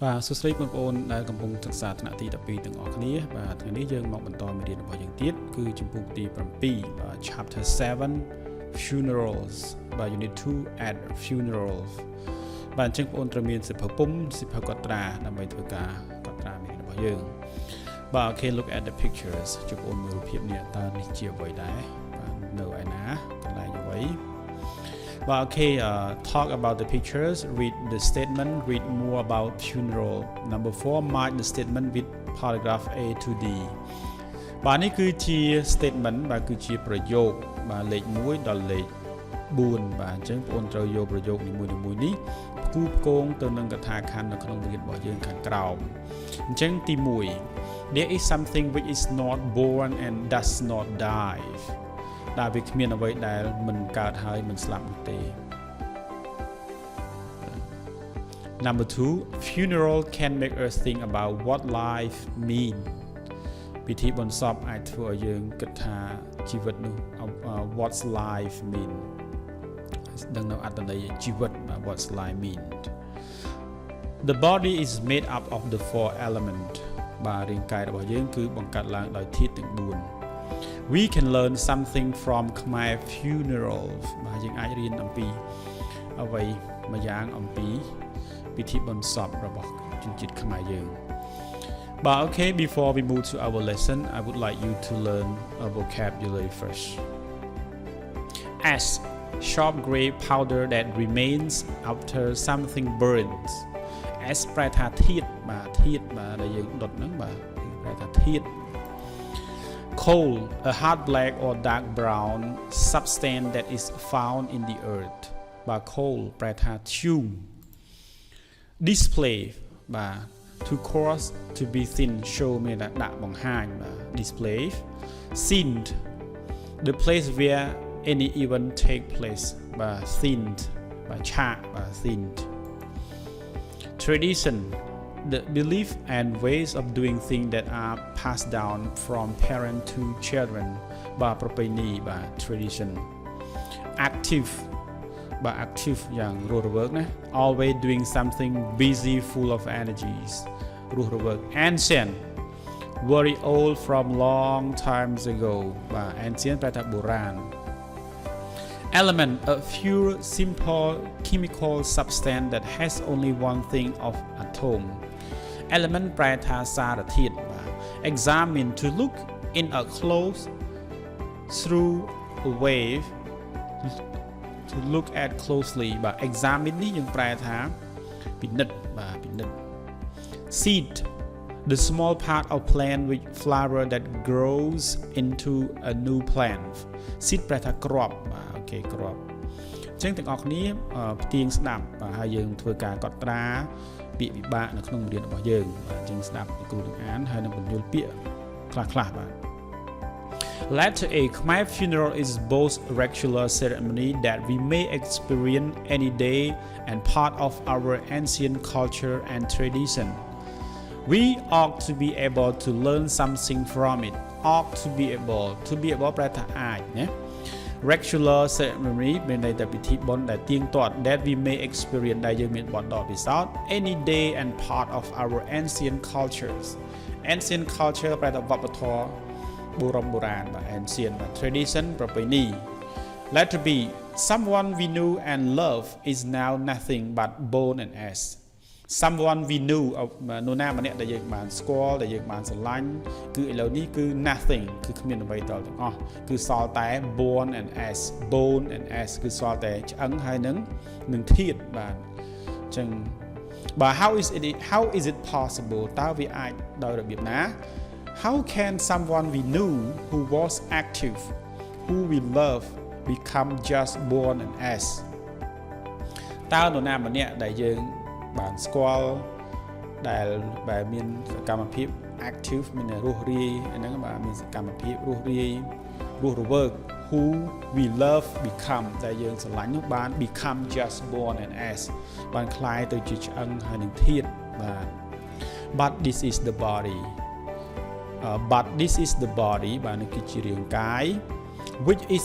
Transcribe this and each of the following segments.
បាទសួស្តីបងប្អូនដែលកំពុងសិក្សាថ្នាក់ទី12ទាំងអស់គ្នាបាទថ្ងៃនេះយើងមកបន្តមេរៀនរបស់យើងទៀតគឺជំពូកទី7បាទ chapter 7 funerals បាទ unit 2 at funerals បាទអញ្ចឹងបងប្អូនត្រូវមានសិភៅពុំសិភៅកត់ត្រាដើម្បីធ្វើការកត់ត្រាមេរៀនរបស់យើងបាទ okay look at the pictures ជួបបងប្អូនមើលរូបភាពនេះតើនេះជាអ្វីដែរបាទនៅឯណាកន្លែងអ្វីBut okay, talk about the pictures, read the statement, read more about funeral. Number 4, mark the statement with paragraph A to D. បាទនេះគឺជា statement បាទគឺជាប្រយោគបាទលេខ1ដល់លេខ4បាទអញ្ចឹងបងប្អូនត្រូវយកប្រយោគនីមួយៗនេះគូផ្គងទៅនឹងកថាខណ្ឌនៅក្នុងមេរៀនរបស់យើងខាងក្រោមអញ្ចឹងទី1 There is something which is not born and does not dieដែលវាគ្មានអ្វីដែលមិនកើតហើយមិនស្លាប់នោះទេ Number 2 funeral can make us think about what life mean ពិធីបុណ្យសពអាចធ្វើឲ្យយើងគិតថាជីវិតនោះ what's life mean ដឹងនៅអត្ថន័យជីវិត what's life mean The body is made up of the four element បាទរាងកាយរបស់យើងគឺបង្កើតឡើងដោយធាតុទាំង4We can learn something from Khmer funerals បាទយើងអាចរៀនអំពីអ្វីមួយយ៉ាងអំពីពិធីបុណ្យសពរបស់ជនជាតិខ្មែរយើងបាទ okay before we move to our lesson I would like you to learn a vocabulary first Ash sharp gray powder that remains after something burns Ash ប្រែថាធាតុបាទធាតុបាទដែលយើងដុតហ្នឹងបាទប្រែថាធាតុCoal, a hard black or dark brown substance that is found in the earth បាទ coal ប្រែថា tune display បាទ to cross to be thin show មានតែដាក់បង្ហាញបាទ display scene the place where any event take place បាទ scene បាទឆាកបាទ scene tradition The belief and ways of doing things that are passed down from parent to children បាទប្រពៃណីបាទ tradition active បាទ active យ៉ាងរស់រវើកណា always doing something busy full of energies រស់រវើក ancient very old from long times ago បាទ ancient ប្រែថាបុរាណElement, a pure, simple chemical substance that has only one thing of atom. Element ប្រែថាសារធាតុបាទ Examine to look in a close through a wave to look at closely បាទ Examine នេះយើងប្រែថាពិនិត្យបាទពិនិត្យ Seed, the small part of plant with flower that grows into a new plant. Seed ប្រែថាគ្រាប់បាទអូខេគ្រាប់អញ្ចឹងទាំងអស់គ្នាផ្ទៀងស្ដាប់បាទហើយយើងធ្វើការកត់ត្រាពាក្យវិបាកនៅក្នុងមេរៀនរបស់យើងបាទអញ្ចឹងស្ដាប់គ្រូទាំងអានហើយនឹងបញ្យល់ពាក្យខ្លះៗបាទ Letter A Khmer funeral is both a regular ceremony that we may experience any day and part of our ancient culture and tradition. We ought to be able to learn something from it. Ought to be able ប្រែថាអាចណា regular ceremony មានន័យថាពិធីបុណ្យដែលទៀងទាត់ that we may experience ដែលយើងមានបទពិសោធន៍ any day and part of our ancient cultures ancient culture ប្រែថាវប្បធម៌បុរាណបាទ ancient បាទ tradition ប្រពៃណី letter B someone we knew and love is now nothing but bone and ash someone we knew នរណាម្នាក់ដែលយើងបានស្គាល់ដែលយើងបានស្រឡាញ់គឺឥឡូវនេះគឺ nothing គឺគ្មានអ្វីដល់ទាំងអស់គឺសល់តែ bone and ash គឺសល់តែឆ្អឹងហើយនឹងធាតុបាទអញ្ចឹងបាទ how is it possible តើវាអាចដោយរបៀបណា how can someone we knew who was active who we love become just bone and ash តើនរណាម្នាក់ដែលយើងបានស្គាល់ដែលមានសកម្មភាព active មានរស់រាយហ្នឹងបាទមានសកម្មភាពរស់រាយរស់រវើក who we love become ដែលយើងស្រឡាញ់នោះបាន become just bone and ash បានคล้ายទៅជាឆ្អឹងហើយនឹងធាតុបាទ but this is the body បាទនេះគឺជារាងកាយ which is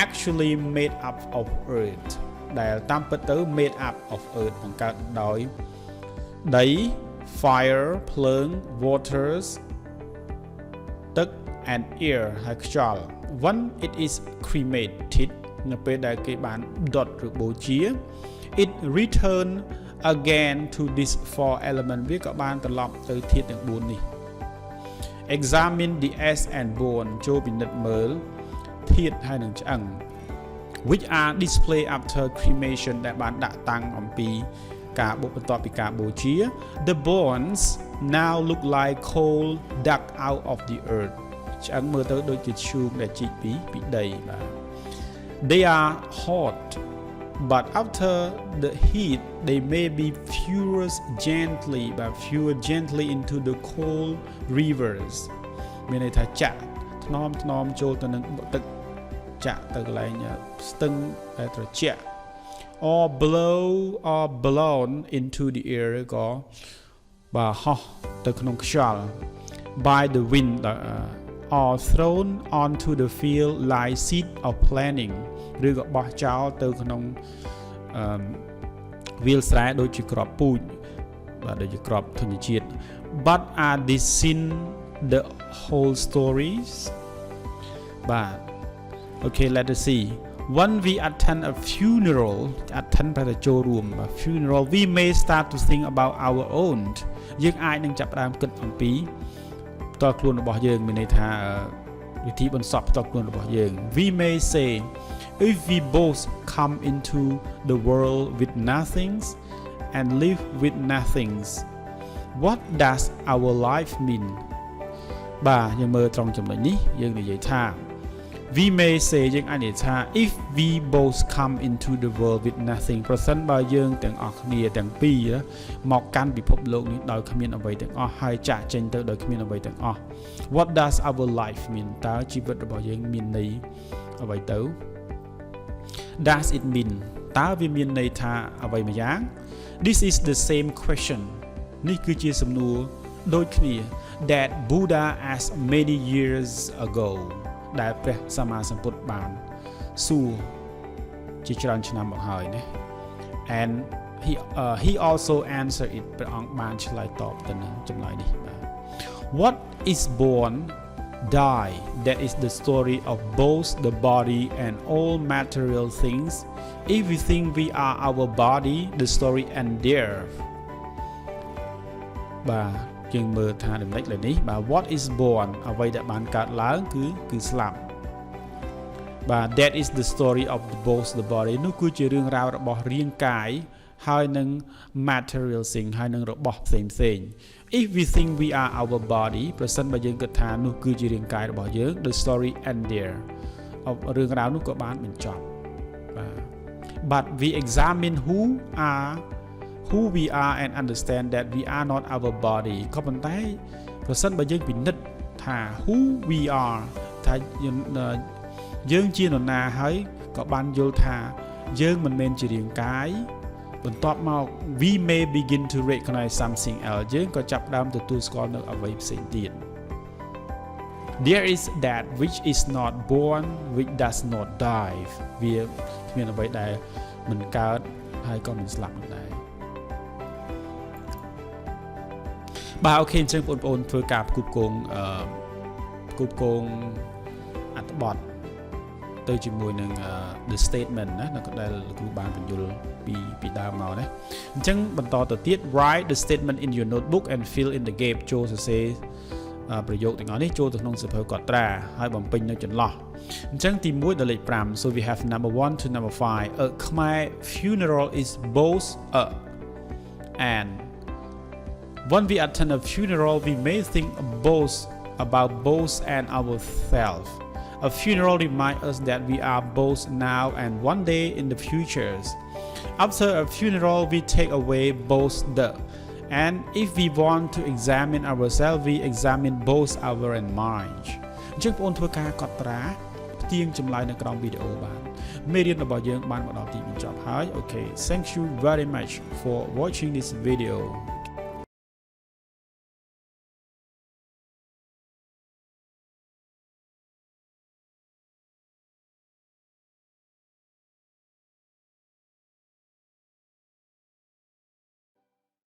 actually made up of earth ដែលតាមពិតទៅ made up of earth បង្កើតដោយដី fire ភ្លើង waters ទឹក and air ហើយខ្យល់ when it is cremated នៅពេលដែលគេបានដុតឬបូជា it return again to this four element វាក៏បានត្រឡប់ទៅធាតុទាំង4នេះ examine the ash and bone ចូលពិនិត្យមើលធាតុហើយនឹងឆ្អឹង which are displayed after cremation ដែលបានដាក់តាំងអំពីការបន្ទាប់ពីការបូជា the bones now look like coal dug out of the earth ឆ្អឹងមើលទៅដូចជាឈូងដែលជីកពីដីបាទ they are hot but after the heat they may be fuel gently into the cold rivers មានន័យថាចាក់ថ្នមចូលទៅនឹងទឹកចាក់ទៅកន្លែងស្ទឹងដែលត្រជាក់ or blown into the air ក៏បាទហោះទៅក្នុងខ្យល់ by the wind or thrown onto the field like seed of planting ឬក៏បោះចោលទៅក្នុងវាលស្រែដូចជាគ្រាប់ពូជបាទដូចជាគ្រាប់ធញ្ញជាតិ but are this sin the whole stories បាទ okay let us see when we attend a funeral attend ប្រតិចូលរួម funeral we may start to think about our own យើងអាចនឹងចាប់ផ្ដើមគិតអំពីផ្ទាល់ខ្លួនរបស់យើងមានន័យថាវិធីបន្សពផ្ទាល់ខ្លួនរបស់យើង we may say if we both come into the world with nothings and live with nothings what does our life mean បាទយើងមើលត្រង់ចំណុចនេះយើងនិយាយថា we may say យើងអាចនិយាយថា if we both come into the world with nothing ប្រសិនបើយើងទាំងអស់គ្នាទាំងពីរមកកាន់ពិភពលោកនេះដោយគ្មានអ្វីទាំងអស់ហើយចាក់ចេញទៅដោយគ្មានអ្វីទាំងអស់ what does our life mean តើជីវិតរបស់យើងមានន័យអ្វីទៅ does it mean តើវាមានន័យថាអ្វីមួយយ៉ាង this is the same question នេះគឺជាសំណួរដូចគ្នា that Buddha asked many years ago ដែលព្រះសម្មាសម្ពុទ្ធបានសួរជាច្រើនឆ្នាំមកហើយណា and he also answered it ព្រះអង្គបានឆ្លើយតបទៅនឹងចម្លើយនេះបាទ what is born die that is the story of both the body and all material things if we think we are our body the story end there បាទយើងមើលថាដំណេចលើនេះបាទ what is born អ្វីដែលបានកើតឡើងគឺស្លាប់បាទ that is the story of both the body នោះគឺជារឿងរ៉ាវរបស់រាងកាយហើយនឹង material thing ហើយនឹងរបស់ផ្សេងif we think we are our body ប្រសិនបើយើងគិតថានោះគឺជារាងកាយរបស់យើង the story end there រឿងរ៉ាវនោះក៏បានបញ្ចប់បាទ but we examine who we are and understand that we are not our body ក៏ប៉ុន្តែប្រសិនបើយើងពិនិត្យថា who we are ថាយើងជានរណាហើយក៏បានយល់ថាយើងមិនមែនជារាងកាយបន្ទាប់មក we may begin to recognize something else យើងក៏ចាប់ផ្ដើមទទួលស្គាល់នៅអ្វីផ្សេងទៀត there is that which is not born which does not die វាគ្មានអ្វីដែលមិនកើតហើយក៏មិនស្លាប់នោះដែរបាទអូខេអញ្ចឹងបងប្អូនធ្វើការផ្គូផ្គងអត្ថបទទៅជាមួយនឹង the statement ណាដែលលោកគ្រូបានបញ្យល់ពីដើមមកណាអញ្ចឹងបន្តទៅទៀត write the statement in your notebook and fill in the gap ចូលសរសេរប្រយោគទាំងអស់នេះចូលទៅក្នុងសៀវភៅកត់ត្រាហើយបំពេញនៅចន្លោះអញ្ចឹងទី1ដល់លេខ5 so we have number 1 to number 5 a Khmer funeral is both a and when we attend a funeral we may think about both and ourselves. A funeral reminds us that we are both now and one day in the future. After a funeral we take away both the and if we want to examine ourselves we examine both our and mind. អញ្ចឹងបងប្អូនធ្វើការកត់ត្រាផ្ទៀងចម្លើយនៅក្រោមវីដេអូបានមេរៀនរបស់យើងបានមកដល់ទីបញ្ចប់ហើយ Okay, thank you very much for watching this video.